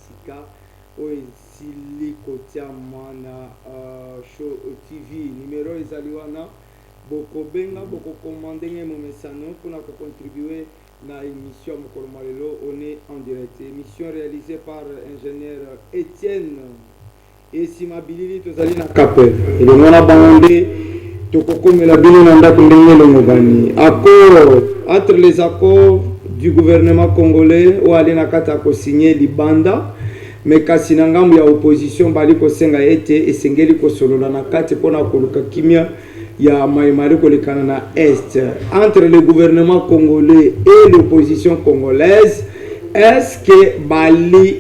sika oyo esili kotiama na show TV numéro ezali wana bokobenga bokokomandenge momesano mpona kocontribue na émission ya mokolo malelo on est en direct émission réalisée par ingénieur Étienne esima bilili tozali na kapel elongo na bango nde tokokomela bino na ndako ndenge elongo bani accord entre les accords du gouvernement congolais oyo ali na kati ya kosigner libanda me kasi na ngambo ya opposition bali kosenga ete esengeli kosolola na kati mpona koluka kimia ya maimari kolekana na est entre le gouvernement congolais et l'opposition congolaise. Est-ce que bali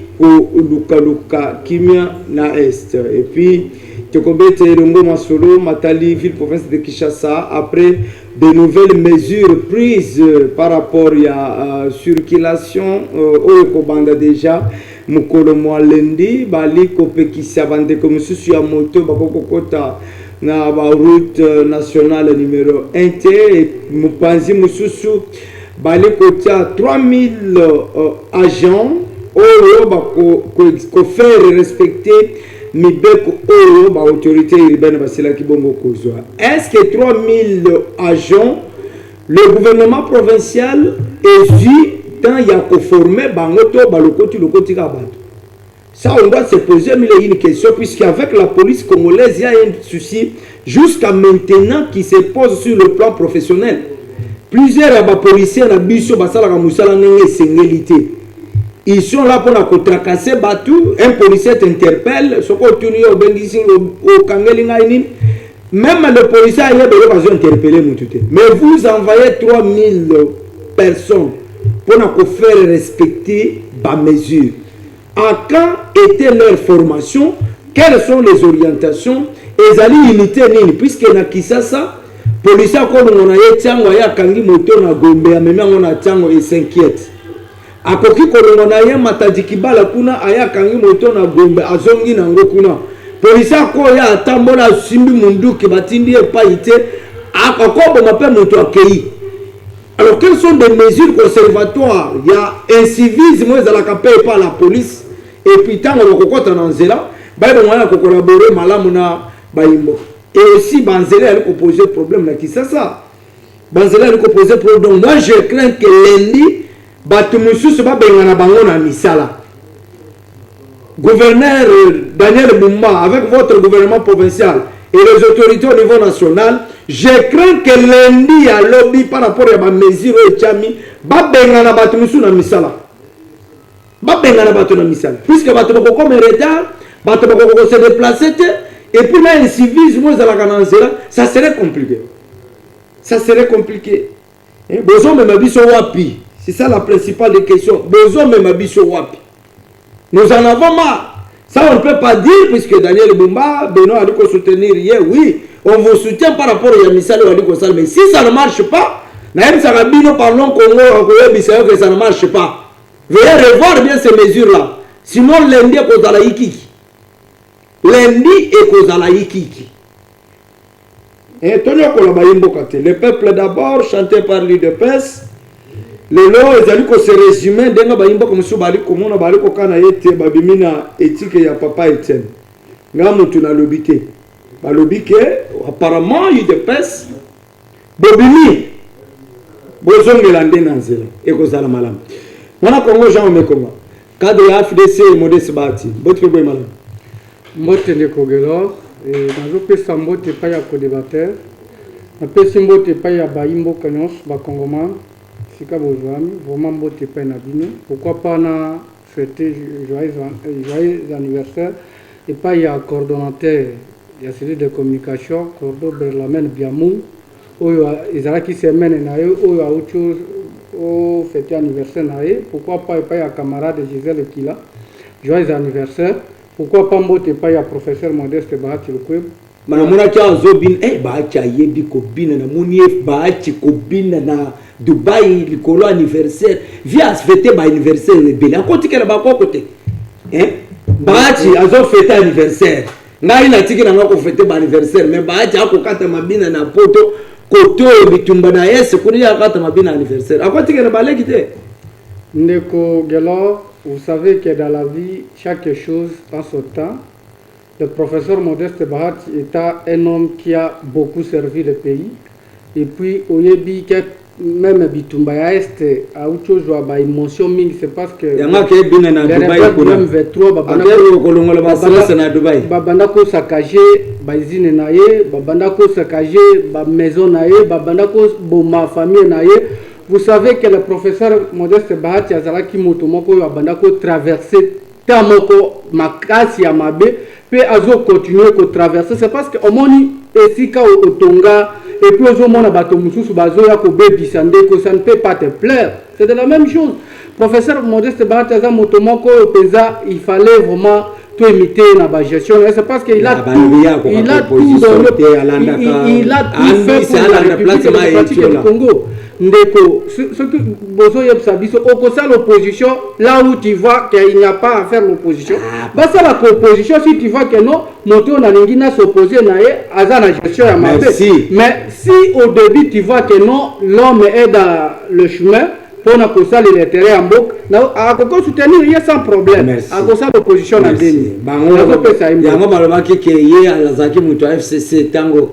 koluka kimia na est et puis Tokobete Longo Masolo Matali ville province de Kinshasa après de nouvelles mesures prises par rapport à circulation au Kobanda déjà mukolo mwalendi bali kopekisa bandeko mususu ya moto bakokota na ba route nationale numéro 1 te mupanzi mususu bali kotia 3000 agents oyo bako faire respecter mibeko oyo ba autorité urbaine basela kibongo kozwa. Est-ce que 3000 agents le gouvernement provincial est vu tant il y a conformé bangoto balokoti lokoti kabato? Ça on doit se poser une question puisqu'avec la police congolaise il y a un souci jusqu'à maintenant qui se pose sur le plan professionnel. Plusieurs policiers na biso basala ka musala ngenge sengélité. Ils sont là pour la tracasser batou, un policier t'interpelle, ce qu'on tourne au bendising au kangelingaini, même le policier a besoin d'interpeller moutouté. Mais vous envoyez 3000 personnes pour nous faire respecter les mesures. À quand était leur formation? Quelles sont les orientations? Ils allaient imiter nini puisque na Kisasa, policier comme on a eu tiango ya kangi moto na gombe, même on a tiango et s'inquiète. Akoki kolongo na ye matadi kibala kuna aya kangi moto na gombe azongi na ngo kuna polisa ko ya atambola simbi munduki batindi epa ite akobo mape moto akei. Alors quelles sont des mesures conservatoires? Il y a un civisme ezalaka pe par la police et puis tango kokota na nzela bayo mwana ko collaborer malamu na bayimbo et aussi banzela ali ko poser problème na Kisasa banzela ali ko poser problème. Donc moi je crains que lundi Batumususu babengana bango na misala. Gouverneur Daniel Bumba avec votre gouvernement provincial et les autorités au niveau national, je crains que lundi à lobby par rapport à ma mesure et chami babengana batumusu na misala. Babengana batu na misala. Puisque batu bako comme retard, batu bako se déplacer et puis là un civisme za la kananzela, ça serait compliqué. Ça serait compliqué. Besoin même biso wapi. C'est ça la principale des questions. Besoin même à wapi. Nous en avons marre. Ça on ne peut pas dire puisque Daniel Bumba, Benoît a dit qu'on soutenir hier. Oui, on vous soutient par rapport à Yamissal ou à mais si ça ne marche pas, Naïm Sarabino parlons Congo, que ça ne marche pas. Veuillez revoir bien ces mesures-là. Sinon lundi est cause à la Ikiki. Lundi est cause à la Ikiki. Et le peuple d'abord, chanté par l'UDPS. Les lois ils se résumer denga bayimba comme so bali komona bali ko kana yete babimina éthique ya papa Etienne ngamu tuna lobité ba lobike apparemment il dépêche bobimi bozongela ndena nzela ekozala malam mwana Kongo Jean Omekonga cadre ya FDC modeste bati botre boy malam mbote ne kogelo et nazo pesa mbote pa ya ko débatteur na pesa mbote pa ya bayimbo kanyos ba Kongoma. Vraiment beauté peine à bino. Pourquoi pas na fêter joyeux anniversaire et pas il y a coordonnateur, il y a celui de communication, Cordo Berlamen Biamou, où ils ont qui se mènent na eux, où il y a autre chose au fêter anniversaire na eux. Pourquoi pas il y a camarade Gisèle qui là, joyeux anniversaire. Pourquoi pas beauté pas il y a professeur Modeste Bahati le Kweb. Manamuna kia zobin Bahati ayebi kobina na munie Bahati kobina na Dubaï, le anniversaire, via fêter mon anniversaire, rebelle. À côté, qu'elle va côté. Bahati, a fêté anniversaire. N'a il a dit qu'il a fêté mon anniversaire, mais Bahati a kokata mabina na poto, koto bitumba na yes, kuri a kata mabina anniversaire. À côté, qu'elle va l'équiter. Ndeko Gelo, vous savez que dans la vie, chaque chose en son temps. Le professeur Modeste Bahat est un homme qui a beaucoup servi le pays. Et puis, au Yebi, même Bitumba Est, à autre chose, à émotion, c'est parce que. Il y a un Babandako saccagé, Bazine Naye, Babandako saccagé, Maison Naye, Babandako Boma famille Naye. Vous savez que le professeur Modeste Bahat Yazalaki Motomoko, Babandako traversé Tamoko, Makasi Amabe. Puis azo continuer à traverser, c'est parce que au moni esika au Tonga et puis au mona bato mususu bazo ya ko bebisande que ça ne peut pas te plaire. C'est de la même chose. Professeur Modeste Barataza Motomoko pesa, il fallait vraiment tout imiter la gestion. C'est parce qu'il a tout donné, il a tout fait pour la République démocratique du Congo. Ndeko, ce que Bozo Yebsabiso, au sein de l'opposition, là où tu vois qu'il n'y a pas à faire l'opposition, bah ça la opposition, si tu vois que non, Moto Nalingina s'opposer à la gestion à ma paix. Mais si au début tu vois que non, l'homme est dans le chemin, pour na kosa les terrains en bouc, à quoi soutenir rien sans problème. À quoi ça l'opposition a déni. Yango maloma qui est à la Zaki Mouto FCC Tango.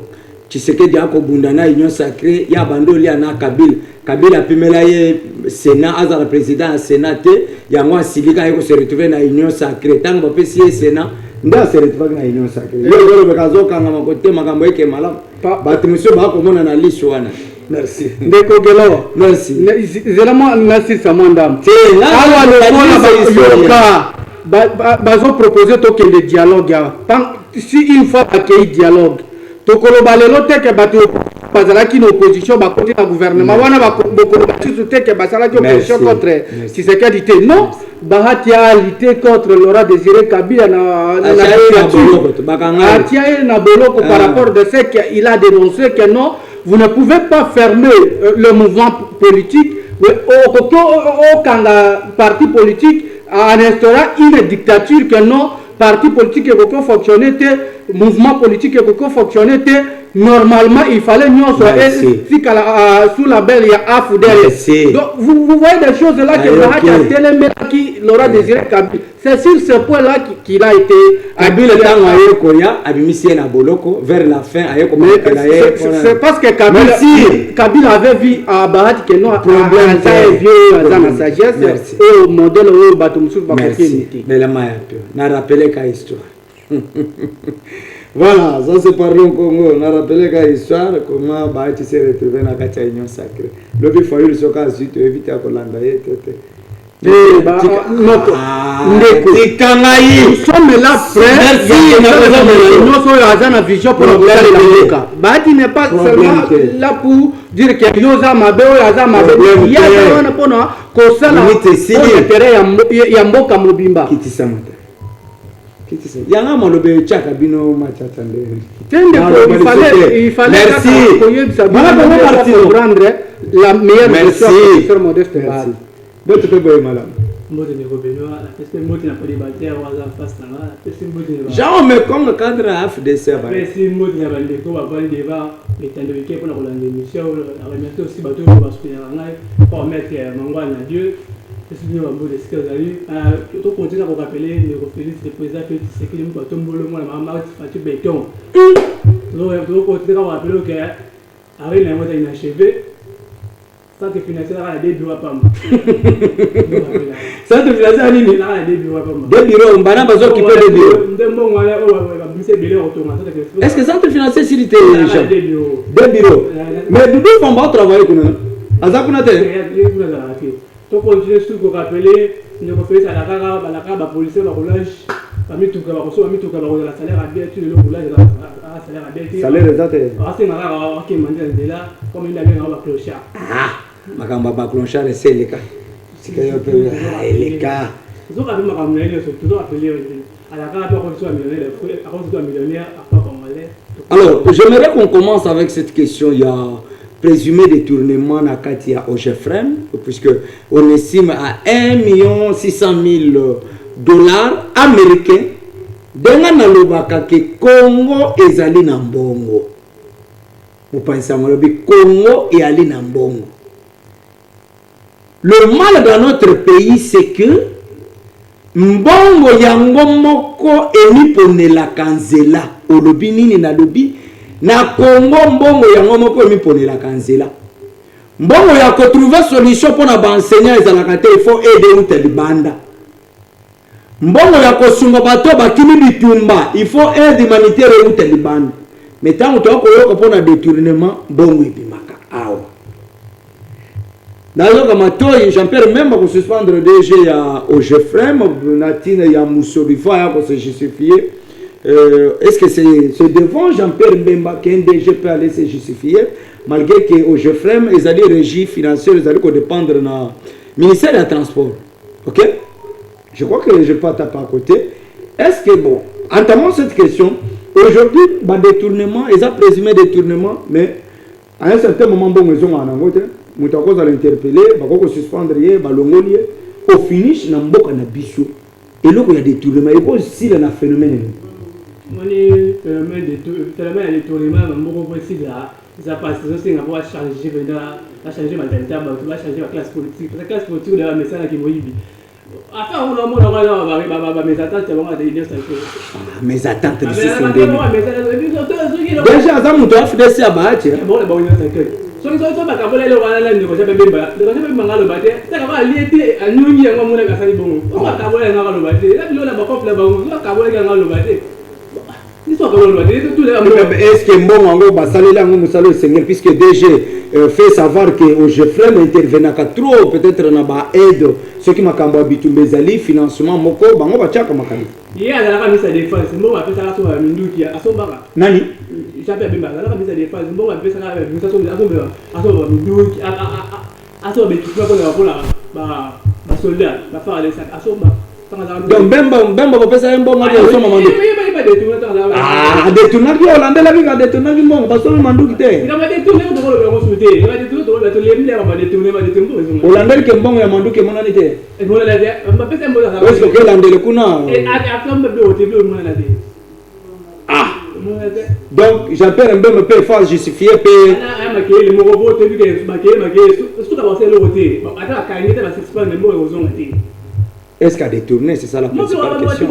Tshisekedi ako bundana union sacrée ya bandoli ana Kabila pimela ye Sénat azala président à Sénat yango asilika yeko se retrouver na union sacrée tango pesi ye Sénat nda se retrouver na union sacrée yo bekazo kanga makote makambo yeke malam batu monsieur ba ko mona na liste wana. Merci. Ndeko Gelo. Merci. Zélément merci Samandam. Awa le bazo proposer toke le dialogue si une fois qu'il y a dialogue Tokolobalelo teke bato bazalaki na opposition ba côté na gouvernement wana ba bokolobakisu teke bazalaki opposition contre Tshisekedi te non Bahati a lutté contre Laurent Désiré Kabila na boloko par rapport de ce qu'il a dénoncé que non vous ne pouvez pas fermer le mouvement politique aucun parti politique en instaurant une dictature que non parti politique qui fonctionner mouvement politique qui fonctionner normalement il fallait nous sous la belle il y a AFUDEL. Donc vous voyez des choses là que qui Laurent Désiré Kabila c'est sur ce point là qu'il a été Kabila na boloko vers la fin c'est parce que Kabila avait vu à Bahati que non problème vieux dans la sagesse et au modèle où Batumsou va na rappeler ka histoire. Voilà, ça c'est parlé au Congo. On a rappelé qu'à l'histoire, comment Bahati s'est retrouvé dans la union sacrée. Le but faut il se casse, tu évites à Kolanda. Nous sommes là prêts. Nous sommes là vision pour le Bahati n'est pas seulement là pour dire que Yosa Mabe ou Yaza Mabe. Il y a un peu de Yamboka Mobimba. Il y a un peu de Tchakabino Machatande. Il fallait prendre la meilleure version de Modeste Bahat. Votre peu madame. Jean, mais comme le cadre à FDC. Je suis venu à bout de ce que vous avez tout continuer à vous rappeler le Félix, le président que c'est qu'il me peut tomber le moins la maman tu béton. Donc continuer à vous rappeler que avec les mots inachevé ça te financer là des bureaux pas ça te financer là des bureaux pas des bureaux on va pas s'occuper des bureaux est-ce que ça te financer si tu des bureaux mais nous on va travailler comme ça azakuna te to continuer sur ko rappeler ne ko fait ça la cara policier ba roulage ba mituka ba koso ba mituka ba la salaire à bien tu le roulage salaire à bien salaire exact c'est marrant OK mandel de là comme il a bien ba clochard makamba ba clochard c'est les cas c'est que les cas zo ka ma ka mnele surtout zo appeler à la cara ko so millionnaire à cause de millionnaire à pas congolais. Alors j'aimerais qu'on commence avec cette question. Il y a présumé détournement à Katia Ogefren, puisque on estime à 1 600 000 $ américains. Denga na lobaka ke Congo ezali na mbongo. Vous pensez à moi, Congo et ali na mbongo. Le mal dans notre pays, c'est que mbongo yango moko emiponelaka nzela olobi nini na lobi na Congo mbongo yango moko emiponelaka nzela mbongo ya kotrouver solution mpona baenseignant ezalaka te il faut aider uta libanda mbongo ya kosunga bato bakimi bitumba il faut aide humanitaire uta libanda mais ntango tokoyoka mpona détournement mbongo ebimaka awa nazoka matoi Jean-Pierre même à suspendre DG ya au Jeffrem Natine ya Moussorifa ya se justifier est-ce que c'est devant Jean-Pierre Mbemba qu'un DG peut aller se justifier malgré que au Jeffrem ils allaient régie financière ils allaient dépendre na ministère des transports. OK, je crois que je pas taper à côté. Est-ce que bon entamons cette question aujourd'hui ba détournement ils ont présumé détournement mais à un certain moment bon ils ont en angote mutakoza l'interpeller bakoko suspendre ye balongoli ye au finish na mboka na biso eloko ya détournement et aussi na phénomène moni phénomène de détournement mboko aussi ça passe c'est nga pour changer venir à changer mentalité ba changer la classe politique parce que la classe politique de la message qui moyibi enfin on a mon mes attentes vraiment des mes attentes déjà ça muto afdesi abache bon ba on so ba ka bola le wala ndi ko jabe bemba de ko jabe mangalo bate ta ka ba liete anyunyi yango mona ka sali bongo ba ka bola ngalo bate la bilo la ba ko fla ba ngo ka bola ngalo bate ni so ka bola bate tout le est-ce que mbongo ngo basalela ngo musalo seigneur puisque DG fait savoir que au Jeffrem intervenant trop peut-être na ba aide ce qui makambo bitumbezali financement moko bango ba chaka makali ya la ka misa défense mbo ba pesa so ba minduki asomba nani j'appelle bimba la ka misa défense mbo ba pesa ka misa so asomba minduki asomba bitu ko la ba soldat ba fa les asomba donc Bemba ba pesa mbongo ngati asomba manduki ah détourner yo landela bi ka détourner mbongo ba solo manduki te ina ba détourner do ko ko souté ina détourner do la to lemle ba détourner o landeli ke mbongo ya manduki monani te e mo la de ba pesa mbongo sa est-ce que landele kuna e atombe be o te be mo la de ah donc Jean-Pierre Mbemba peut faire justifier pe ana ma ke le mo ko vote bi ke ma ke tout d'abord c'est le voter ba ata ka ngete ba suspend le mo ko zonga te. Est-ce qu'à détourner, c'est ça la principale question.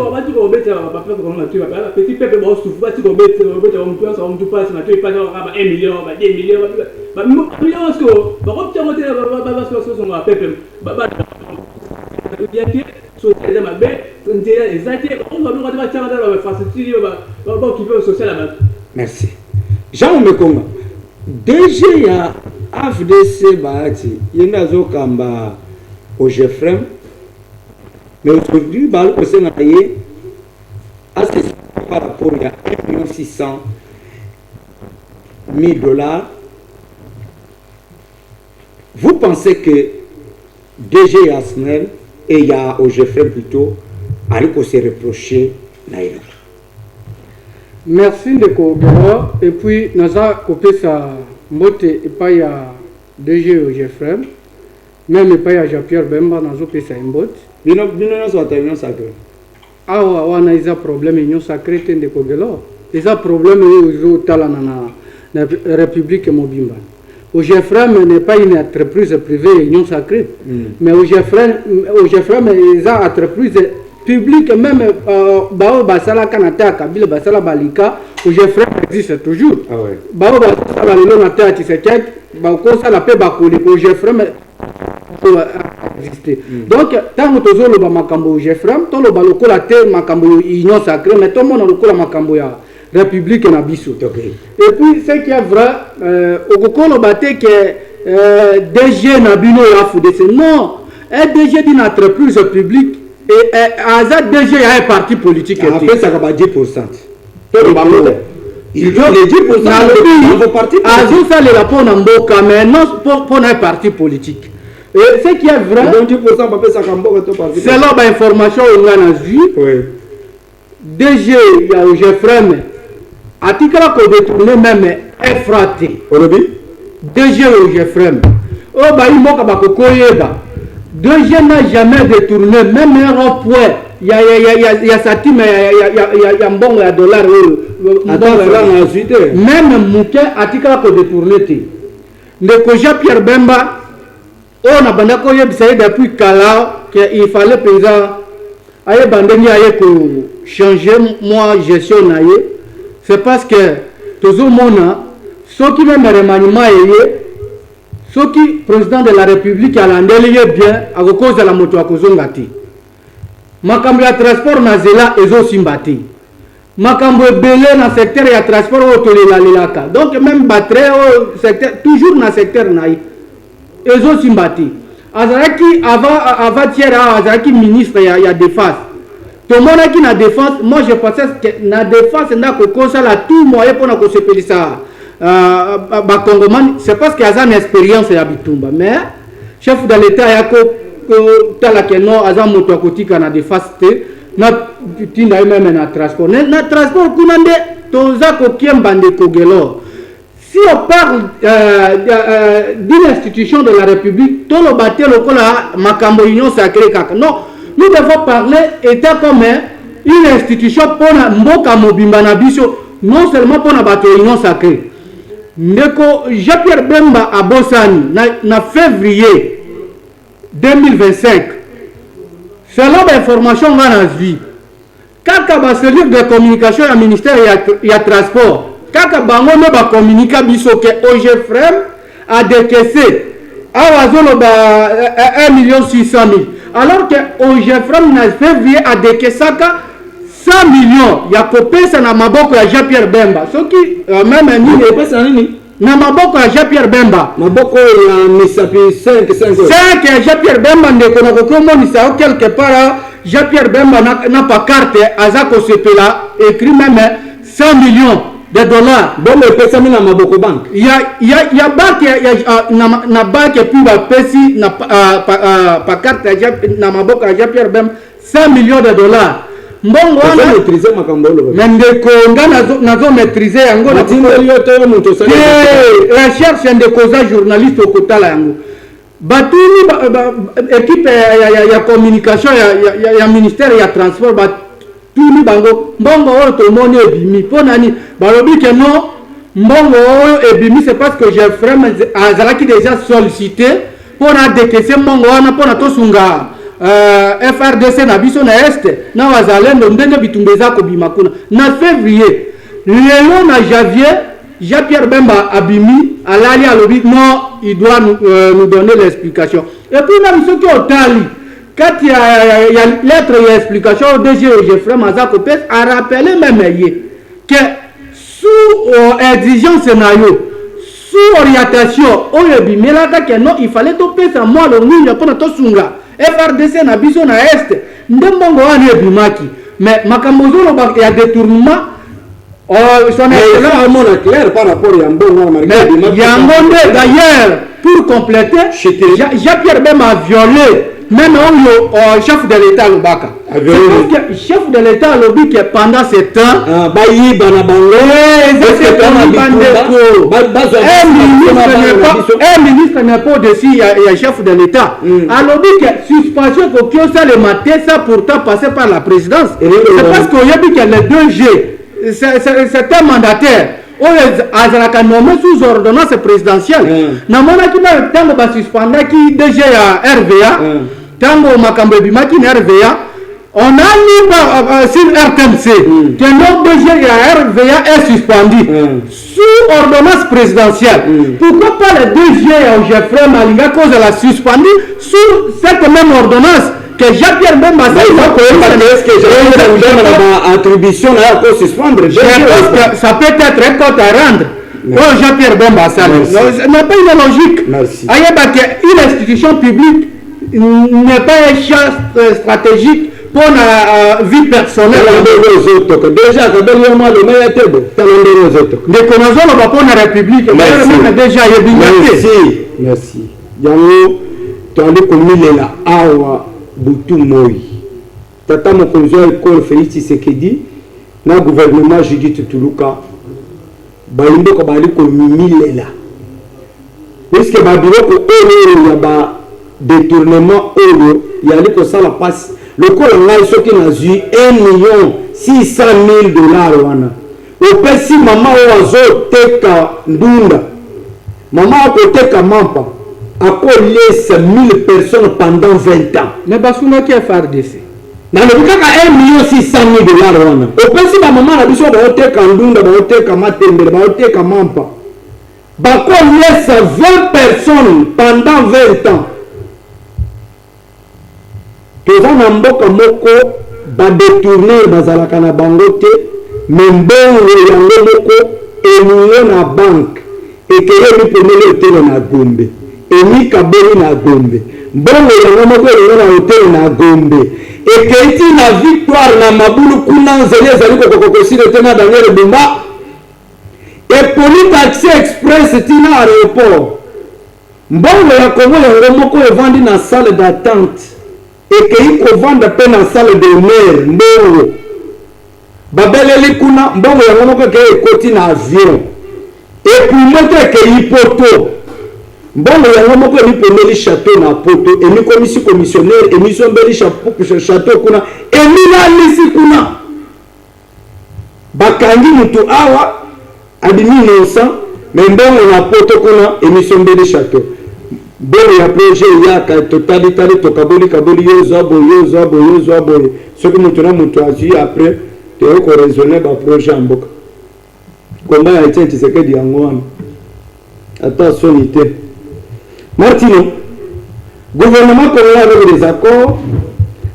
Petit peuple, on tout passe, on passe 1 million, 2 millions, merci. Jean Mekonga, DG à AFDC Bahati, il y a Kamba au Jeffrem. Mais aujourd'hui, par rapport à 1 600 000 $, vous pensez que DG Asnel et il y a au Jeffrey plutôt, allez se reprocher Naïla. Merci de Kogara. Et puis, nous avons coupé sa motte et pas y a DG au Jeffrey. Même pas y a Jean-Pierre Bemba, nous avons coupé sa motte. Bino so ta union sacrée. Awa wana iza problème union sacrée tende kogelo. Iza problème uzo tala na République Mobimba. Au Jeffrem n'est pas une entreprise privée union sacrée. Mais au Jeffrem iza entreprise publique même bao basala kanata kabila basala balika au Jeffrem existe toujours. Ah ouais. Bao basala lelo na tati sekek bao kosa la pe bakoli au Jeffrem exister. Donc tant que tozolo ba makambo Jeffrem to lo balokola te makambo union sacrée mais to mona lokola makambo ya république na biso. Et puis ce qui est vrai okokolo baté que DG na bino ya FDC non un DG d'une entreprise publique et aza DG a un parti politique et après ça va 10%. Il doit les 10% dans vos partis politiques. Azo ça le rapport na mboka mais non pour un parti politique. Et ce qui est vrai, selon l'information qu'on a vue, DG au Jeffrem, article qu'on détourne même est frappé. DG au Jeffrem. Oh, bah, il manque à Kokoyeba. DG n'a jamais détourné, même un rond-point. Il y a sa team, il y a un bon dollar. Même Mouké, article qu'on détourne. Le Koja Pierre Bemba. On a depuis Kala qu'il fallait payer aye bandeni aye ko changer moi gestion na ye c'est parce que tozomona soki même remaniement eye soki président de la république alandeli ye bien akokozala moto akozonga te makambo ya transport na zela ezosimba te makambo ebele na secteur ya transport oyo tolelalelaka donc même batre oyo secteur toujours na secteur na ye ezosimba te azalaki avant-hier azalaki ministre ya défense tomonaki na défense moi je pensais que na défense ndako kosala tout moyen mpona kosepelisa bakongomani c'est parce que aza na expérience ya bitumba mais chef de l'état yako talake no aza moto akotika na défense te na tinda ye meme na transport kuna nde toza kokiemba ndeko Gelor. Si on parle d'une institution de la République, tout le bâtiment lokola makambo union sacrée kaka. Non, nous devons parler état comme une institution pour mboka mobimba na biso, non seulement pour na bato union sacrée. Ndeko Jean-Pierre Bemba à Bossani na février 2025. Selon l'information qu'on a vue, kaka ba service de communication du ministère ya transport. Kaka bango no ba communiquer biso ke OGFREM a décaissé awazolo ba 1,600,000 alors que OGFREM na février a décaissé 100 millions ya kopesa na maboko ya Jean-Pierre Bemba soki même nini epesa nini na maboko ya Jean-Pierre Bemba maboko ya misapi 5 ya Jean-Pierre Bemba ndeko na kokomonisa quelque part Jean-Pierre Bemba na pa carte azako sepela écrit même 100 millions de dollars. Bon, le pesa na maboko bank. Ya banque na banque puis ba pesi na pa carte na maboko ya Jean-Pierre Bemba 100 millions de dollars. Mbongo wana maîtriser makambo lo. Mendeko nazo maîtriser yango na yo to moto sala. Recherche ndeko za journaliste okotala yango. Batuni équipe ya communication ya ministère ya transport tuni bango mbongo oyo tomoni ebimi mpo nani balobi ke non mbongo oyo ebimi c'est parce que j'ai vraiment azalaki déjà sollicité mpona décaisser mbongo wana mpona tosunga FRDC na biso na este na wazalendo ndenge bitumba eza kobima kuna na février lelo na janvier Jean-Pierre Bemba abimi alali alobi non il doit nous donner l'explication et puis na biso ki otali quand il y a lettre et explication au DG Geoffrey Mazako Pes a rappelé même que sous exigence scénario, sous orientation, il fallait topper ça moi le mouille pour notre sunga. FRDC na biso na est, ndembongo ane bimaki. Mais makambozo il y a détournement. Oh, son excellence clair par rapport à Yambongo d'ailleurs pour compléter, Jean-Pierre Bemba a violé même le chef de l'État Lubaka. Le chef de l'État lobby que pendant ce temps, un ministre n'est pas dessus, il y a chef de l'État. A lobby que suspension pour que ça le matin, ça pourtant passé par la présidence. C'est parce qu'il y a dit que les 2G, c'est un mandataire. Azalaka nommé sous ordonnance présidentielle. Namona ki na tango ba suspendaki DG ya RVA, tango makambo bimaki na RVA, on a mis sur RTMC que notre DG ya RVA est suspendu sous ordonnance présidentielle. Pourquoi pas le DG ya Geoffrey Malinga cause la suspendu sous cette même ordonnance que Jean-Pierre Bemba attribution à suspendre. Je pense que ça peut être un compte à rendre. Oh, Jean-Pierre Bemba, ça n'a pas une logique. Merci. Une institution publique n'est pas un champ stratégique pour la vie personnelle. Déjà, le meilleur table. Les connaissances ne vont pas pour la République. Déjà, merci. Yango, tu as dit que là, awa. Boutou Moi. Tata Mokonzo école Félix Tshisekedi, na gouvernement Judith Tuluka, balimbo ko bali ko mimilela. Puisque babiro ko olo ya ba détournement olo, ya li ko sala passe. Le col ngai soki na zu 1,600,000 $ wana. O pesi mama o azo teka ndunda. Mama ko teka mampa. À quoi laisse 1000 personnes pendant 20 ans. Mais Bassouna qui est FARDC. nalobi kaka 1,600,000 wana opesi bamama na biso baoteka ndunda baoteka matembele baoteka mampa bakolesa 20 personnes pendant 20 ans toza na mboka moko badetourner bazalaka na bango te me mbongo yango moko eningo na banke ekeye mipemele etele na Gombe emikabeli na Gombe mbongo yango moko eningo na hotele na Gombe ekeiti na Victoire na mabulu kuna nzeli ezali kokokosile te na Daniel Bumba epoli taxi express tina aéroport mbongo ya Kongo yango moko evandi na salle d'attente ekei kovanda pe na salle d'honneur mbongo babeleli kuna mbongo yango moko ekei ekoti na avion epui moto ekei poto mbongo yango moko emipemeli chateau na poto emikomisi commissionnaire emisombeli chateau kuna emilalisi kuna bakangi mutu awa abimi innocent me mbongo na poto kuna emisombeli chateau bongo ya projet yaka totalitali tokaboli kaboli yozwa boye soki mutu na mutu azwi après toyo koraisonne baprojet ya mboka komba ya Etienne Tshisekedi yango wana ata soni te Martino gouvernement congolais avec des accords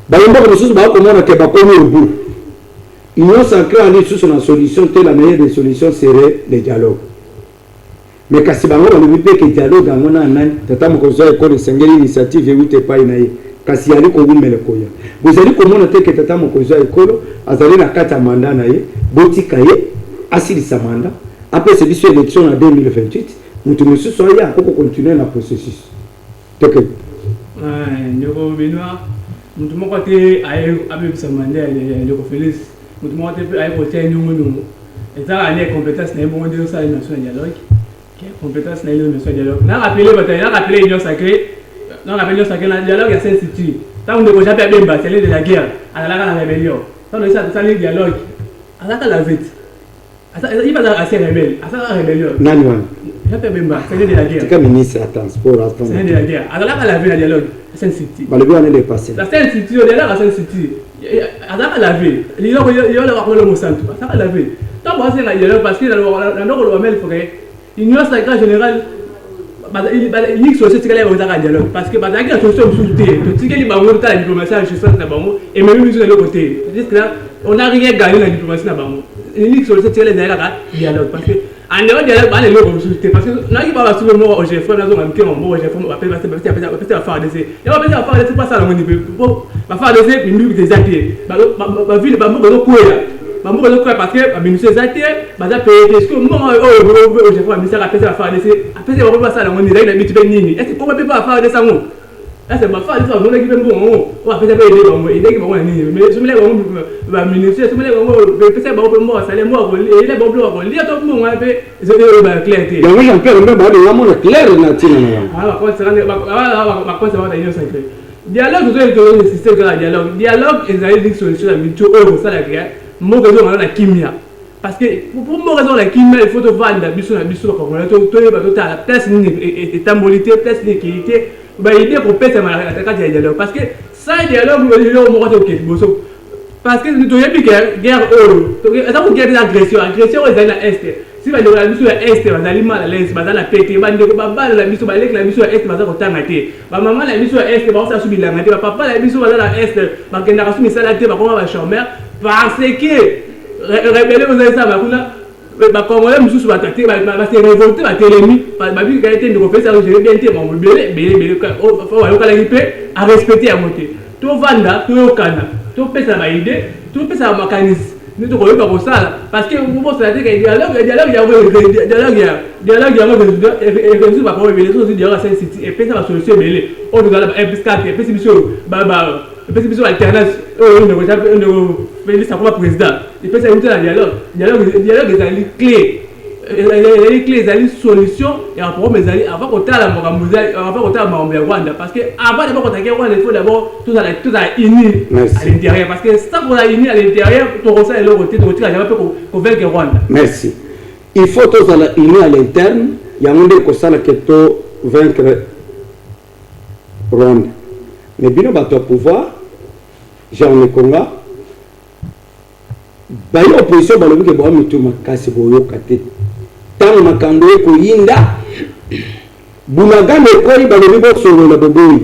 bayimboka mosusu bakomona ke bakomi au bout union sacrée ali sous na solution te la meilleure des solutions serait le dialogue mais kasi bango balobi mpe ke dialogue yango na nani tata mokonzi ya ekolo esengeli initiative euti epai na ye kasi yali kowumela koya bozali komona te ke tata mokonzi ya ekolo azali na kati ya manda na ye botika ye asilisa manda apesa biso élection na 2028 mutu mosusu aya akoko continuer na processus teke ndeko Benoît mutu moko te aye abebisa manda ya ndeko Félix mutu moko te aye kotia nungu ezala ane compétence na ye bongo nde osala nation ya dialogue compétence na nation ya dialogue na rappelé union sacrée na dialogue ya Saint-Institut tant ndeko Jean Pierre Bemba c'est de la guerre alala na rébellion tant ça le dialogue alaka la vite il va assez rebelle asa rébellion nani wana Jean-Pierre Bemba c'est de la guerre tika ministre ya transport attends c'est de la guerre alala la vie dialogue Saint-Institut balobi wana dépassé la Saint-Institut dialogue à Saint-Institut alaka la vie il y a le mot santu alaka la vie tant moi c'est la dialogue parce que dans le mamel faut union sacrée générale il y a société qui est dialogue parce que il y a solution sous-té tout ce qui est bango ta diplomatie je sais na bango et même de l'autre côté c'est là on a rien gagné la diplomatie na bango il y a société qui est dialogue parce que en dehors dialogue ba les logo sous-té parce que là il va souvent moi au chef na zo ngam kemo moi chef appelle faire des il va faire des pas ça la moni va faire des minutes des actes ba ville ba mo ko Mambo ko parce que ministre zate baza payer est-ce que moi je vois ministère après ça faire des après on va ça la monnaie là il a nini est-ce qu'on peut pas faire des ça moi là c'est ma faire ça on équipe bon on va faire payer bon il est bon nini mais je me lève ba ministre je me lève on peut ba moi ça les moi il est bon pour il y a tout monde un peu je ba clarté yango j'en peux même ba de mona clair na tina na quoi ça ba quoi ça va d'ailleurs sacré dialogue vous le système de dialogue et une solution à mutuelle ça la guerre mon raison na kimia parce que pour mon raison la kimia il faut te vendre biso na biso ko ngala to ba to la place ni étambolité place ni qualité ba idée pour pèse ma attaque dialogue parce que ça dialogue le mo ko to boso parce que to yebi guerre ça pour guerre d'agression est dans est si ba la biso ya est ba zali mal à l'aise ba la pété ba ndeko ba ba la biso ba lek la biso ya est ba za ko tanga te ba maman la biso ya est ba sa subila ngate ba papa la biso ba la est ba kenda ka sumi sala te ba ko ba chambre parce que rebelle vous avez ça ba congolais mususu ba traité ba se révolter ba télémi ba bi qualité de faire ça je bien te mon belé faut yo kala ripe à respecter à monter to vanda to yokana to pesa ba idée to pesa ba mécanisme ni to ko yo ba ça parce que vous pensez que dialogue ya résoudre ba problème les autres dialogue Saint-Institut et pesa ba solution belé on doit la epscat et pesa biso ba peut-être besoin alternance on ne Félix ça comme président il peut s'ajouter à dialogue est clé les clés les solutions et après mais avant qu'on t'a la avant qu'on t'a membre Rwanda parce que avant d'abord qu'on attaquer Rwanda il faut d'abord tout à unir à l'intérieur parce que ça pour la unir à l'intérieur tout ça est l'autre côté donc tu vas jamais convaincre Rwanda. Merci. Il faut tout ça unir à l'interne il y a un monde comme ça que to vaincre Rwanda mais bien bateau pouvoir Jean Lekonga bayi opposition balobi ke bawa mituma kasi boyoka te ntango makambo ekoyinda bunagana ekoli balobi bosolola boboyi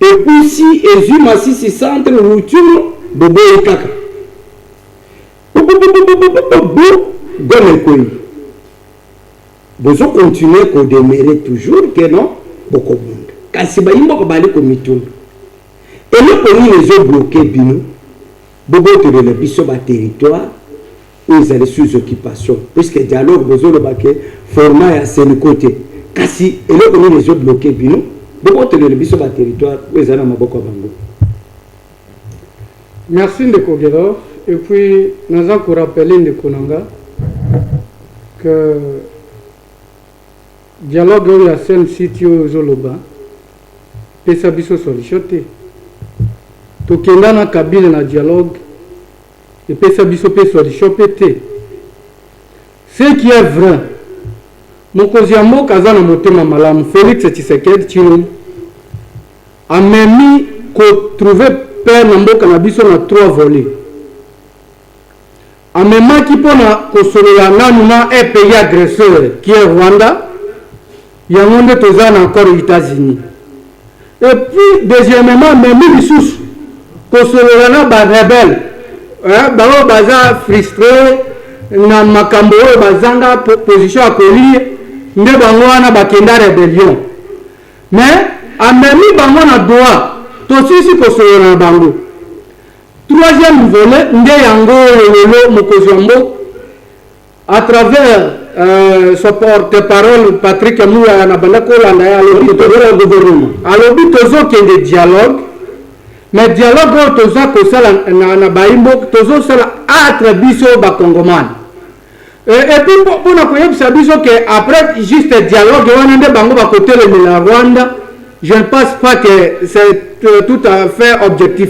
ekusi ezwi masisi centre ruturo boboyi kaka gome ekoyi bozo continuer kodemere toujours ke non bokobunda kasi bayimboka bali komituna eloko nini ezobloke bino bobotolela biso baterritoire oyo ezali sous occupation puisque dialogue bozoloba ke format ya seniko te kasi eloko nini ezobloke bino bobotolela biso baterritoire oyo ezali na maboko ya bango. Merci Ndeko Gelor. Et puis nous avons rappelé Ndeko Nanga que dialogue oyo ya sen site oyo ozoloba pesa biso solution te tokenda na kabila na dialogue epesa biso pe solution pe te. Ce qui est vrai mokonzi ya mboka aza na motema malamu Félix Tshisekedi Tshilombo amemi kotrouve paix na mboka na biso na 3 volets. Amemaki mpona kosolola nanu na un pays agresseur qui est Rwanda yango nde toza na encore États-Unis. Et puis deuxièmement memi lisusu kosolola na barebele bango baza frustré na makambo oyo bazanga position ya kolie nde bango wana bakenda rébellion mais amemi bango na droit tosisi kosolola na bango. Troisième volet nde yango lelo mokonzi ya mboka à travers son porte-parole Patrick Mouya na banda kolanda ya alobi tozokende dialogue mais dialogue oyo toza kosala na bayimboka tozosala entre biso bakongomani et puis mpona koyebisa biso ke après juste dialogue wana nde bango bakotelemela Rwanda. Je ne pense pas que c'est tout à fait objectif.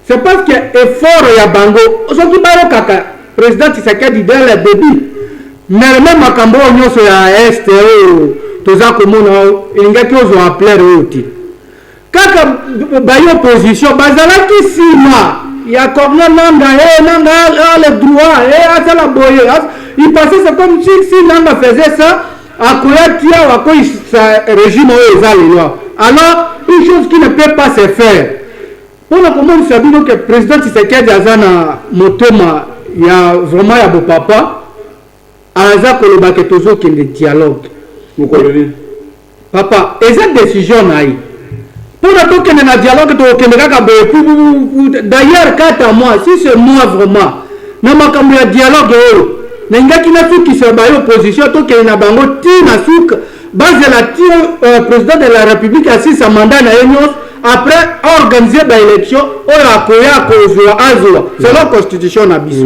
C'est parce que effort ya bango soki baro kaka président Tshisekedi dès le début mais même makambo nyonso ya est toza komona ingaki ozo appeler oti kaka bayo opposition bazalaki sima ya Corneille Nangaa le droit azala boye il passait c'est comme si Nanga faisait ça akoyakia wakoisa régime oyo eza lelo. Alors une chose qui ne peut pas se faire pour comment ça dit que le président Tshisekedi azana motoma ya vraiment ya bopapa aza koloba ke tozo kende dialogue mokoloni papa eza décision naï pour to kende na dialogue to kende kaka boye d'ailleurs 4 mois si c'est moi vraiment na makambo ya dialogue oyo na ngaki na tuki se ba opposition to kende na bango ti na suka base la tio président de la République assis sa mandat na enyos après organiser l'élection oyo akoya kozwa azwa selon constitution na biso.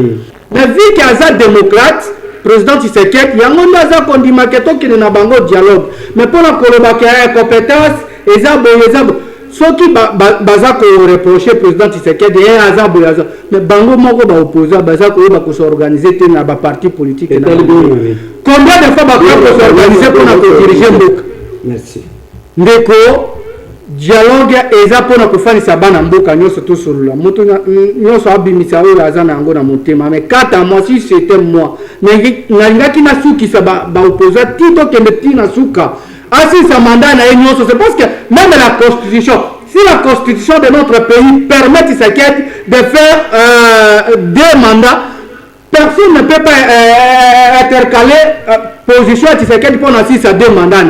Mais vu qu'il y a démocrate président Tshisekedi yango nde aza kondima ke tokende na bango dialogue mais mpona koloba ke compétence eza boye soki baza koreproche président Tshisekedi aza boye aza mais bango moko baopposa baza koyeba kosorganize te na baparti politique na combien de fois bakoya kosorganize mpona kodirige mboka. Merci ndeko dialogue eza mpona kofanisa bana mboka nyonso tosolola moto nyonso abimisa oyo aza na yango na motema mais 4 mois si c'était moi nalingaki nasukisa baopposa ti tokende ti na suka asisa mandat na ye nyonso. C'est parce que même la constitution, si la constitution de notre pays permet Tshisekedi de faire 2 mandats, personne ne peut pas intercaler position à Tshisekedi pour assis à 2 mandats.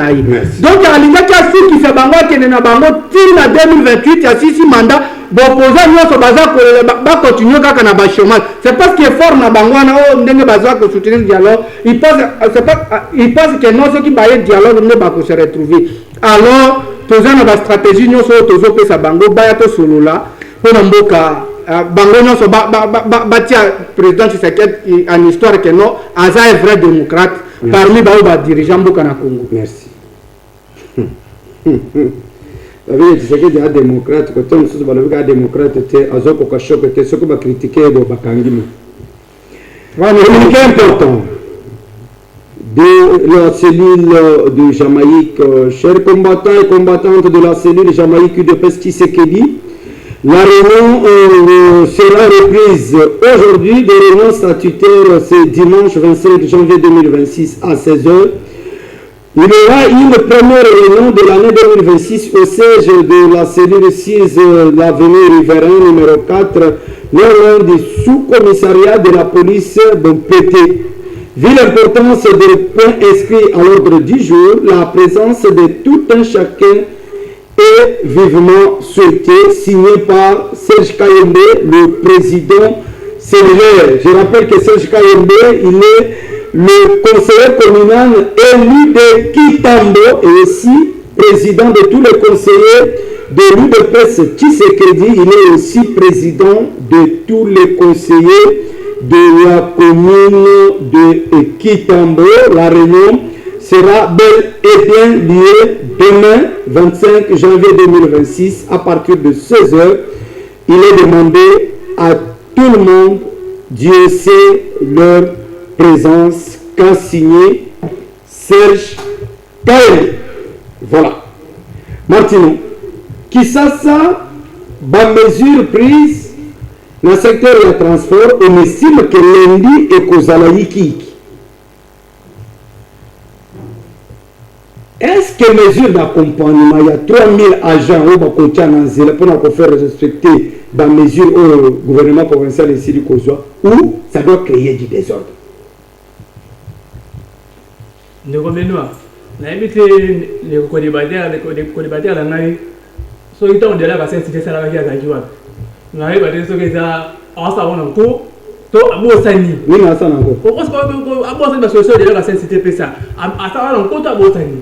Donc alinga kia su qui se bango kene na bango tina 2028 ya 6 mandats bopoza nyonso baza ba continuer kaka na ba chômage. C'est parce qu'il est fort na bango na o ndenge baza ko soutenir dialogue. Il pense que non ceux qui bailler dialogue ne ba ko se retrouver. Alors toza na ba stratégie nyonso tozo pesa bango baya to solola pour mboka bango nyonso batia président Tshisekedi en histoire que non aza un vrai démocrate. Merci. Parmi les dirigeants du Congo. Merci. Vous Tshisekedi est démocrate, quand on se dit que démocrate, c'est un peu de choc, c'est ce que vous critiquez de Bakangimi. C'est important. De la cellule de Jamaïque, chers combattants et combattantes de la cellule Jamaïque de Tshisekedi, La réunion sera reprise aujourd'hui. Des réunions statutaires, c'est dimanche 25 janvier 2026 à 16h. Il y aura une première réunion de l'année 2026 au siège de la cellule 6 de l'avenue Riverain numéro 4, non loin du sous-commissariat de la police de Pété. Vu l'importance des points inscrits à l'ordre du jour, la présence de tout un chacun est vivement souhaitée, signé par Serge Kayembe, le président cellulaire. Je rappelle que Serge Kayembe, il est le conseiller communal élu de Kitambo et aussi président de tous les conseillers de l'UDPS Tshisekedi. Il est aussi président de tous les conseillers de la commune de Kitambo. La réunion sera bel et bien liée demain, 25 janvier 2026, à partir de 16h. Il est demandé à tout le monde, Dieu sait leur présence, qu'a signé Serge Kayembe. Voilà. Martino, qui ça, mesure prise dans le secteur du transport, on estime que lundi est kozala hiki. Est-ce que mesure d'accompagnement, il y a 3000 agents au Bakotia Nanzela pour faire respecter la mesure au gouvernement provincial ici du Kozoa, ou ça doit créer du désordre? Nous revenons. Na évité les co-débatteurs, la naïe. Soit ils ont de la vaccine, c'est ça la vie à Zakiwa. Na évité ceux qui ont en savant encore, to abo sani. Oui, na ça encore. Pourquoi est-ce que abo sani parce que ceux de la vaccine c'était ça. À savant encore to abo sani.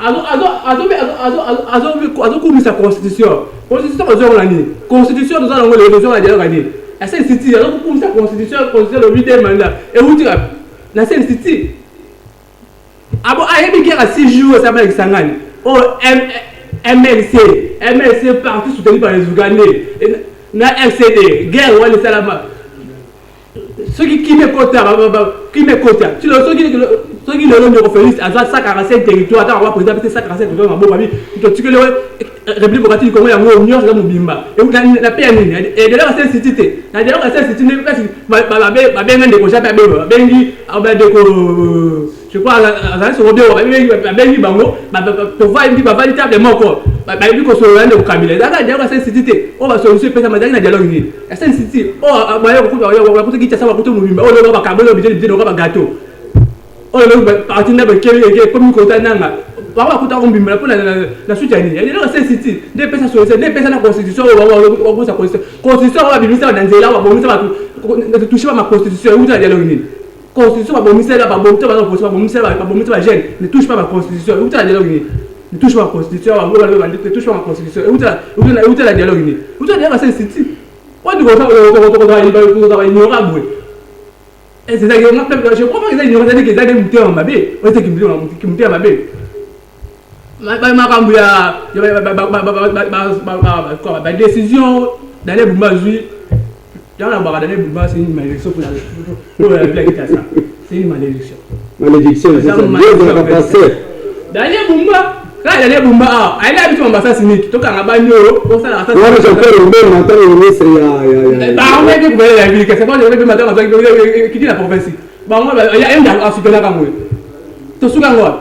Azo comme sa constitution. Constitution aux l'année. Constitution nous allons les élections à dire gagner. La Sainte-City, azo comme sa constitution le 8e mandat. Et vous dire la Sainte-City. Abo ayebi qui a 6 jours ça avec Sangani. Oh MLC parti soutenu par les Ougandais. Na FCD, guerre ou les Salama. Ceux qui me côté, ceux qui le nom de référence à 145 territoires, on va présenter 145 territoires dans mon famille. Tu que le République démocratique du Congo, il y a un union, c'est mon bimba. Et la paix et de la cité. La dernière cité n'est pas si bien de cocher, je crois à sur le bengi bango, pour voir une validité de mon corps. Baby ko so rende ko kamile daka dia ko sensitivité o ba solution pesa madani na dialogue ni la sensitivité o ba ko ko kitsa ba ko to mubimba o lo ba kabelo bideli bideli ko ba gâteau o lo ba parti na ba kele ke comme ko tananga ba ko ta ko mbimba pour la soutien ni la sensitivité de pesa solution de pesa na constitution o ba sa constitution ba bimisa ba nzela ba bomisa ba toucher ba ma constitution ou ta dialogue ni constitution ba bomisa ba bomisa ba bomisa ba bomisa ba jeune ne touche pas ma constitution ou ta dialogue ni ne touche pas la constitution, ne touche pas la constitution. Où est la dialogue? Où est la dialogue? C'est City. Pourquoi tu vas ignorable? Et c'est ça que je crois que c'est ignorable, c'est que c'est des en mabé. Ouais, c'est qui me en mabé. Ma décision d'aller pour ma vie, dans la barre d'aller pour ma, c'est une malédiction pour la blague. C'est une malédiction. Malédiction, c'est ça. Dieu va passer. D'aller pour moi. Là, il y a des bombas. Elle a habitué à m'assassiner. Tu as un bagno. Comme ça, la moi, je peux le même matin, le ministre, on va dire que vous allez la ville. C'est pas le matin, qui dit la province. Il y a un gars à soutenir la camoufle. Tu souviens quoi?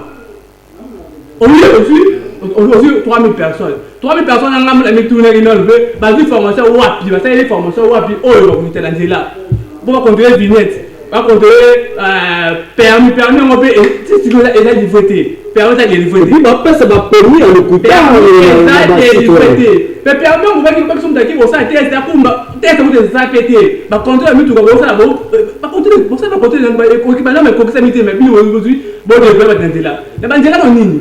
Aujourd'hui, 3000 personnes. 3000 personnes, on a mis tout le monde. Basé formation, wapi. Parce que les formations, wapi. Oh, le comité là. On va contrôler les vignettes. On va contrôler permis, on va payer. Si tu veux, il y a des votés. Permis à l'éleveur. Il va pas se permis à l'écouter. Mais permis, on va dire que nous avons ça, test à Kumba, test à vous ça pété. Par contre, la mutuelle va ça bon. Par contre, pour ça va continuer dans le équipement mais proximité mais puis aujourd'hui, bon de faire dans là. Les bandits là non nini.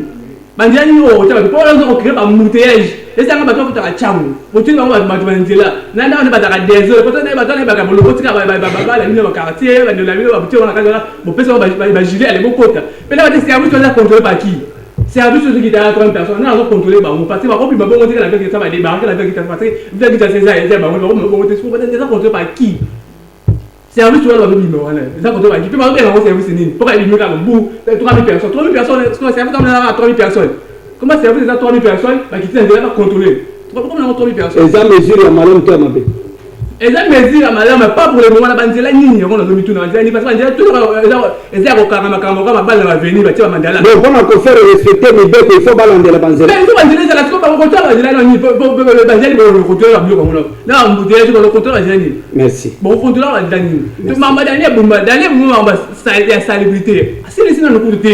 Bandits là on va pour on créer par embouteillage. Et ça va pas tout à chamu. Pour tout on va bandits là. Nana on va dans des heures, peut-être on va dans le côté la ligne au quartier, de la ville on va bouteille on a là. Bon personne va giler aller beaucoup. Mais là on va service on va contrôler par qui? Service ceux qui étaient à 30 personnes, on a contrôlé on passe va puis on dire la vérité ça va débarquer la vérité parce que vous avez dit c'est ça et ça on va contrôler par qui? Service tu vas le numéro là. Ça contrôle par qui? Puis on va un service ni. Pourquoi il numéro là bout 3000 personnes. 3000 personnes, ce service comme là 3000 personnes. Comment service ça 3000 personnes qui sont là contrôler. Comme on a entendu personne. Les mesures à madame Kamabé. Et ça mesure à madame, pas pour le moment, la bande de la ligne, on a mis tout dans la ligne, parce que tout les airs au carrément, ma balle va venir, va tirer mandala. Donc, on a qu'à faire respecter les bêtes, il faut balander la bande. Mais il faut bander la scope, on compte la ligne, le bandel, le contrôle, le bureau. Là, on vous dit que le contrôle va venir. Merci. Bon, contrôle va venir. Maman, dernier moment, on va salubrité. Si les signaux nous coûtent,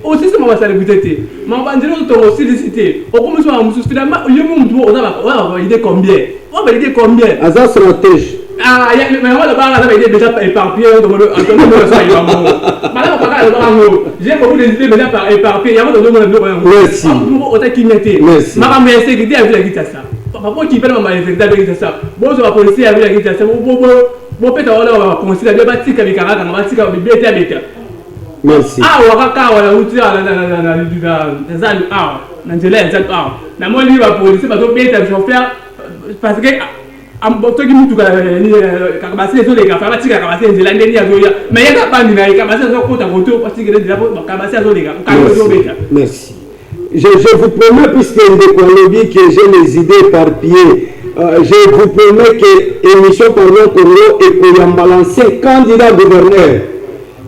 aussi, c'est ma salubrité. Maman, on va aussi décider. Au commencement, on se finalement, il y a un on va valider combien. On va valider combien. Azar stratège. Ah, mais moi, le idée déjà éparpillé dans le j'ai beaucoup d'idées déjà éparpillées. Merci. Merci. Ma mère sécurité a vu la guitare ça. Papa qui peut ma sécurité avec ça. Bon, je vais policier avec la guitare ça. Bon, peut-être on va considérer le bâti avec Caracas, on va bâti avec BT avec. Merci. Ah, on va car on outil dans la ah, dans la zone ah. Na moi lui va policier parce que BT chauffeur parce que ambotoki mutu kakabasi ezo leka fa batika kakabasi nzela ndeni ya zoya mais yaka bandi na kakabasi ezo kota koto batika nzela kakabasi ezo leka kakabasi beta. Merci. Je vous promets, puisque Ndekolobi que j'ai les idées éparpillées, je vous promets que l'émission Parlons Congo est pour y balancer candidat gouverneur.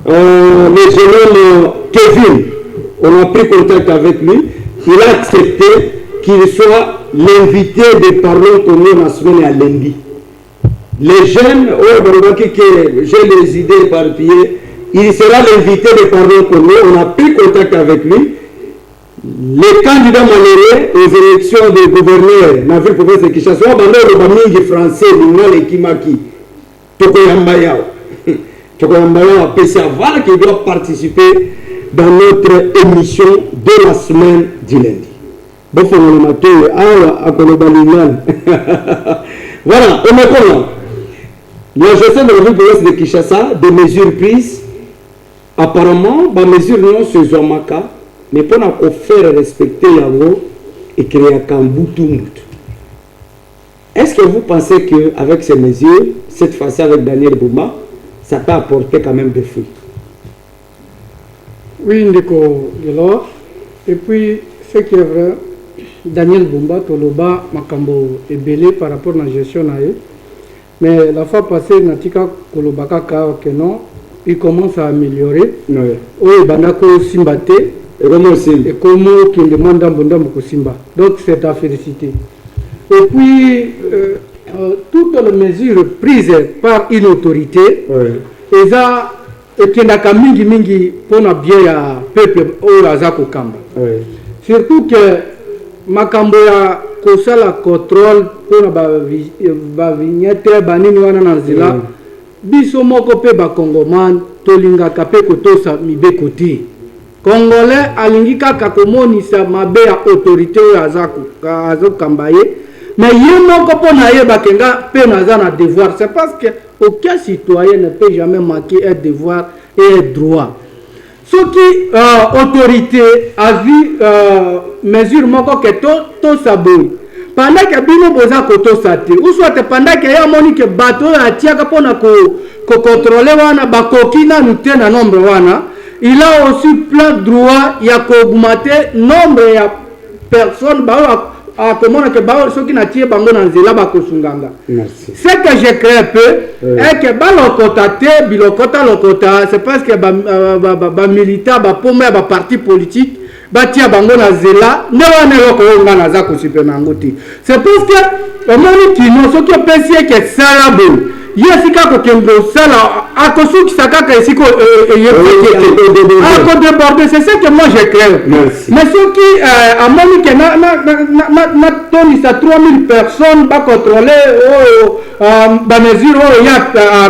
Le jeune homme Kevin, on a pris contact avec lui, il a accepté qu'il soit l'invité de Parlons Congo la semaine à lundi. Les jeunes, j'ai les idées éparpillées, il sera l'invité de Parlons Congo, on a pris contact avec lui. Les candidats malheureux aux élections de gouverneur dans la ville province de Kinshasa, le bamingi français, le Kimaki, Tokoyambayao, voilà qui doit participer dans notre émission de la semaine du lundi. Bon, voilà, on est là. La gestion de la ville province de Kinshasa, des mesures prises, apparemment, les mesures non sur Zomaka. Mais pour nous faire respecter Yango et créer un Kambutu. Est-ce que vous pensez qu'avec ces mesures, cette fois-ci avec Daniel Bouma, ça peut apporter quand même des fruits? Oui, Ndeko Gelor. Et puis, ce qui est vrai, Daniel Bouma, Toloba, Makambo est belé par rapport à la gestion. Mais la fois passée, Natika Kolobaka Kaokeno, il commence à améliorer. Oui, Bandako Simbate. Et comment qu'il demande un bon Simba. Donc c'est à féliciter. Et puis, toutes les mesures prises par une autorité, et ça, qui n'a qu'à mingi pour le bien peuple au Razako Kamba. Surtout que Makambo a causé la contrôle pour la vignette, Banini Wananazila, Bisomoko pe Bakongoman, Tolinga Kape Kotosa Mibekoti. Congolais alingika kakomonisa mabe ya autorité azo kambaye mais yemo ko pona ye bakenga pe naza na devoir. C'est parce que aucun citoyen ne peut jamais manquer un devoir et un droit. Ce qui autorité a vu mesure moko que to sabou pendant que bino boza koto sate ou soit pendant que ya moni que bateau atiaka pona ko contrôler wana bakoki na nute na nombre wana. Il a aussi plein de droits, il y a qu'augmenter le nombre de personnes qui ce que je crée peu est que Bilokota, c'est parce que les militaires, les partis politiques, c'est parce que yesika kokendo sala akosuki sakaka esiko déborder. C'est ça que moi je crée. Mais ceux qui à moni que na toni sa 3000 personnes ba contrôler ba mesure ya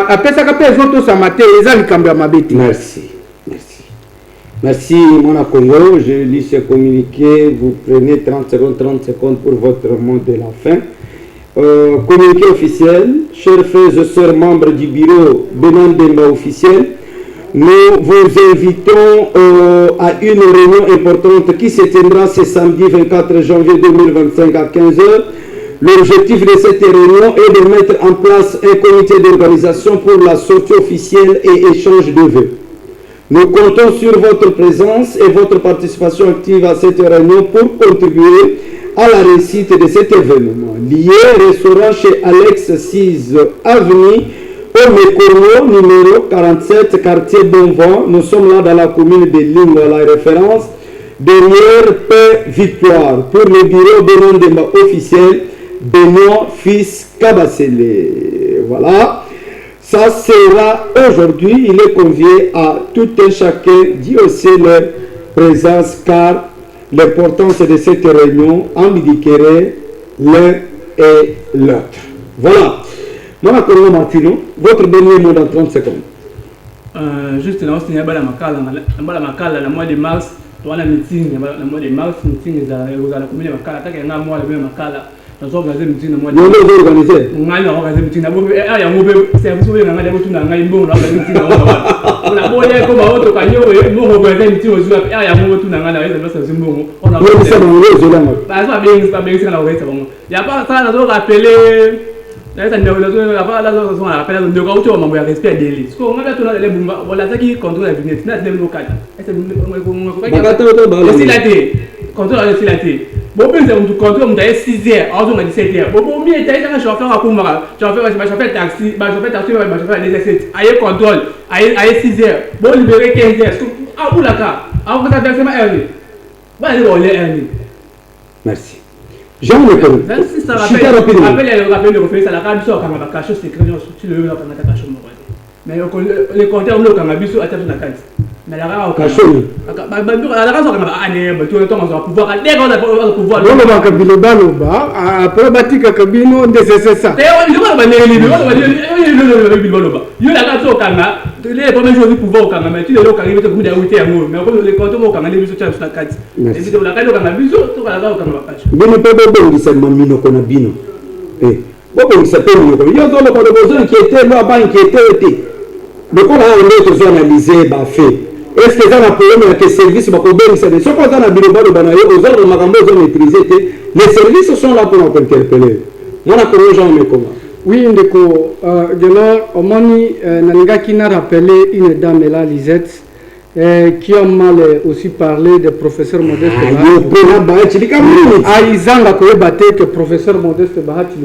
apesa ka peso to samate ezali kamba mabeti. Merci mon Congo, je lis ce communiqué, vous prenez 30 secondes pour votre mot de la fin. Communiqué officiel, chers frères et sœurs membres du bureau Benandemba officiel, nous vous invitons à une réunion importante qui se tiendra ce samedi 24 janvier 2025 à 15h. L'objectif de cette réunion est de mettre en place un comité d'organisation pour la sortie officielle et échange de vœux. Nous comptons sur votre présence et votre participation active à cette réunion pour contribuer à la réussite de cet événement. Lié restaurant chez Alex 6 avenue au Mécoro, numéro 47, quartier Bonvent. Nous sommes là dans la commune de Lingo, la référence derrière Paix Victoire. Pour le bureau Benoît Demba officiel, Benoît fils Kabasele. Voilà. Ça sera aujourd'hui. Il est convié à tout un chacun d'y aussi leur présence, car l'importance de cette réunion ambiguïquerait l'un et l'autre. Voilà. Mon Congo Martino, votre dernier mot dans 30 secondes. Juste là, on a le mois de mars, on a un meeting, le mois de mars, meeting de la commune de Makala, il y a un mois de Makala. Nous avons organisé un meeting le mois de mars. Nous avons organisé un meeting. Il y a un service où il y a un meeting. On a organisé un meeting. On a organisé comme un autre canyon. Nous avons organisé un meeting. Il y a un meeting. On a organisé un meeting. On a organisé un meeting. Il n'y a pas ça, nous avons rappelé. On a rappelé le respect des listes. On a tourné les bombes. On a dit contrôle la vignette. On a dit le local. Contrôle la filaté. Bon, on contrôle 6h, on a 17h. Bon, on a un chauffeur à Koumara, chauffeur taxi, chauffeur des essais. Aïe contrôle, aïe 6h. Bon, libéré 15h. Ah, vous la carte. Ah, vous avez versement Ernie. Merci. Jean Le Pen. Si ça rappelle le reflet, ça la carte sort quand on va cacher ses crédits sur le caché. Mais les compteurs, on a vu sur la table de la carte. Mais la race au cachot. La race au cachot. Tout le temps, on va pouvoir. Dès qu'on a pouvoir. On va kabilo baloba. Après, batika kabino, c'est ça. Il y a la race au Kanga. Les premiers jours du pouvoir au Kanga. Mais tu les locaux, ils ont été à nous. Mais les compteurs au Kanga, les bisous sur la carte. Et puis, la carte au Kanga, bisous, tout la race au Kanga. Mais ne peut pas dire que c'est mamino qu'on a bino. Eh, bon, ça peut nous. Il y a d'autres personnes qui étaient là, qui étaient. Donc, on a un analysé, fait. Est-ce que ça a un problème avec les services? Les services sont là pour nous interpeller. Oui, Ndeko, au Mani, Nalingaki n'a rappelé une dame là, Lisette, qui a mal aussi parlé de professeur Modeste Bahati. Aïzanga Koye Baté, que professeur Modeste Bahati,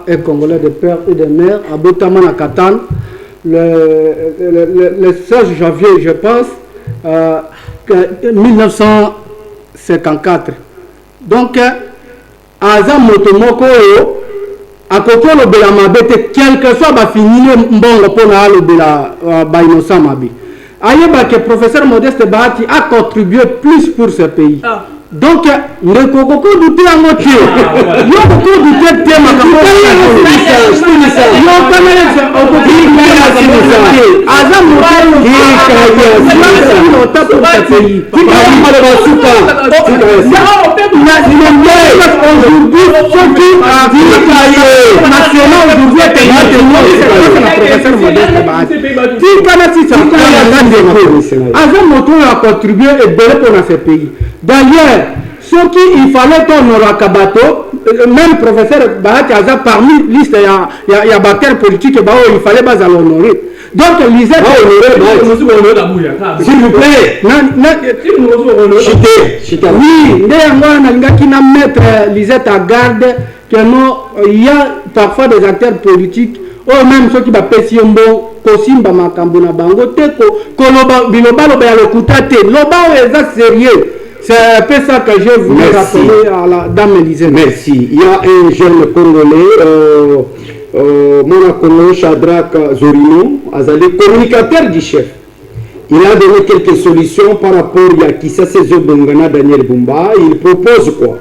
est congolais de père et de mère, à Botamana Katan. Le 16 janvier, je pense, 1954. Donc, Aza Motomoko, à côté de la Mabete, quel que soit fini mbongo pour la innocent Mabi. Ayeba que le professeur Modeste Bahati a contribué plus pour ce pays. Donc, le Coco douté à moitié. Il y a beaucoup douté de thème à D'ailleurs, ce qu'il fallait qu'on aura Kabato, même le professeur Bahati Aza parmi liste, il y a bactère politique, il fallait pas l'honorer. Donc, Lisette, s'il vous plaît, oui, mettre Lisette à garde, qu'il y a parfois des acteurs politiques, ou même ceux qui va péter un bon. Kosimba Makambuna Bango Teko, Koloba Biloba Loba Lokutate, Loba est sérieux. C'est un peu ça que je voulais rappeler à la dame Elisée. Merci. Il y a un jeune Congolais, Mona Congo Chadrak Zorino, Azali, communicateur du chef. Il a donné quelques solutions par rapport à Kissa Sezo Bongana Daniel Bumba. Il propose quoi?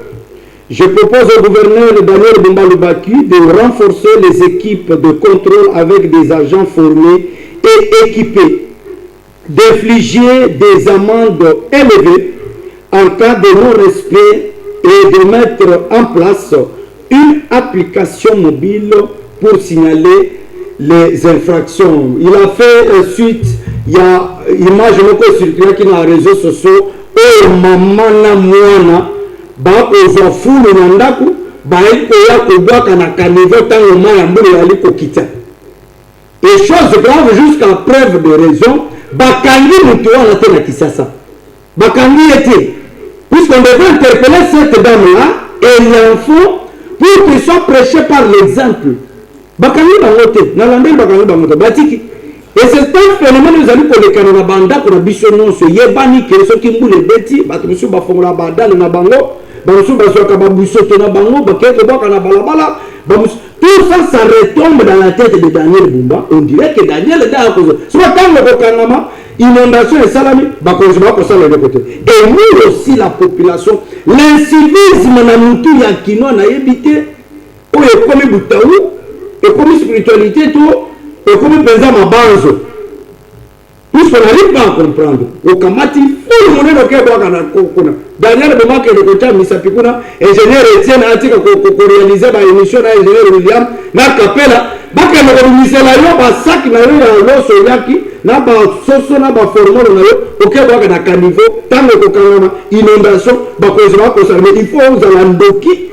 Je propose au gouverneur Daniel Bumba Lubaki de renforcer les équipes de contrôle avec des agents formés et équipés, d'infliger des amendes élevées en cas de non-respect et de mettre en place une application mobile pour signaler les infractions. Il a fait suite, il y a image qui circule qui dans les réseaux sociaux, oh maman na mwana. Bakozwa fulu na ndaku baikoya kobwaka na kanivo tango maya mbuli yali kokita. Et chose grave jusqu'à preuve de raison, bakangi mutu wana te na Kisasa. Bakangi ete. Puisqu'on devait interpeller cette dame-là, et l'enfant pour qu'ils soient prêchés par l'exemple. Bakangi bangote, nalandeli bakangi bangote, batiki. Et c'est un phénomène nous allons pour les canons banda pour la bichonnon se yebani que ceux qui moulent beti, batusu bafongola banda na bango, bamusu basoka babusoto na bango, bakete boka na balabala, bamus. Tout ça, ça retombe dans la tête de Daniel Bumba. On dirait que Daniel est dans la cause. Soit quand le Kokangama, inondation et salami, bakonjuma pour ça les deux côtés. Et nous aussi, la population, l'incivisme na mutu ya kino na yebite, ou est comme Boutaou, et comme spiritualité, tout, et comme Benza Mabanzo. Puisqu'on n'arrive pas à comprendre. Au Kamati, tout le monde est au Kona. Daniel Bumba, qui est le côté Misapikuna, ingénieur Etienne, a réalisé l'émission d'ingénieur William, na Capella, baka na komisa la yo ba sac na yo ya loso yaki na ba soso na ba formol na yo oké baka na caniveau tango ko kangama inondation ba ko zwa ko sarme il faut aux alandoki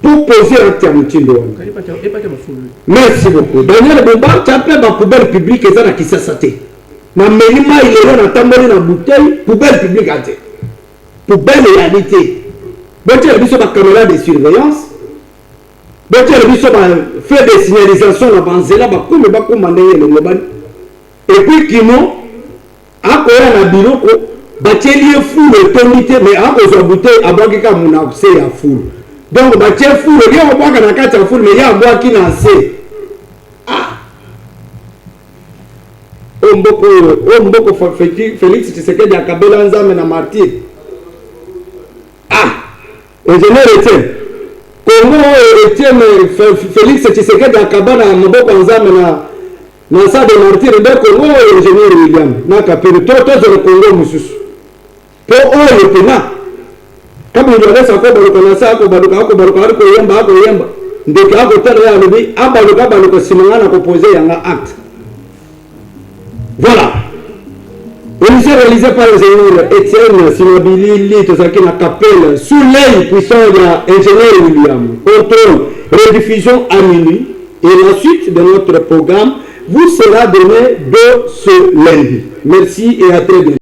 pour poser acte ya mutindo. Merci beaucoup. Daniel Bumba chapé ba poubelle publique eza na Kisasa te. Na melima ile na tamboli na bouteille poubelle publique ate. Poubelle réalité. Bote biso ba caméra de surveillance. Bote biso ba fait des signalisations na banzela ba comme ba komandé le global. Et puis kino akoya na biloko batieli fou le comité mais akozwa bouteille abwaki ka muna se ya fou. Donc batie fou le gars obwaka na kati ya fou mais ya abwaki na se. Omboko Félix Tshisekedi akabela nzame na martyr. Ingénieur Etienne Congo Etienne Félix Tshisekedi akabana maboko nzame na sa de martyr de Congo ingénieur William na kapelo to le Congo mususu po le pena kama ndio resa kwa balo sa ko balo ko yemba ndeke ako tele ya lobi abalo ko simangana ko poser yanga acte. Voilà. Émission réalisée par l'ingénieur Etienne Simabili, Tozaki na Capelle, sous l'œil puissant de l'ingénieur William. Contrôle, rediffusion à minuit. Et la suite de notre programme vous sera donnée de ce lundi. Merci et à très bientôt.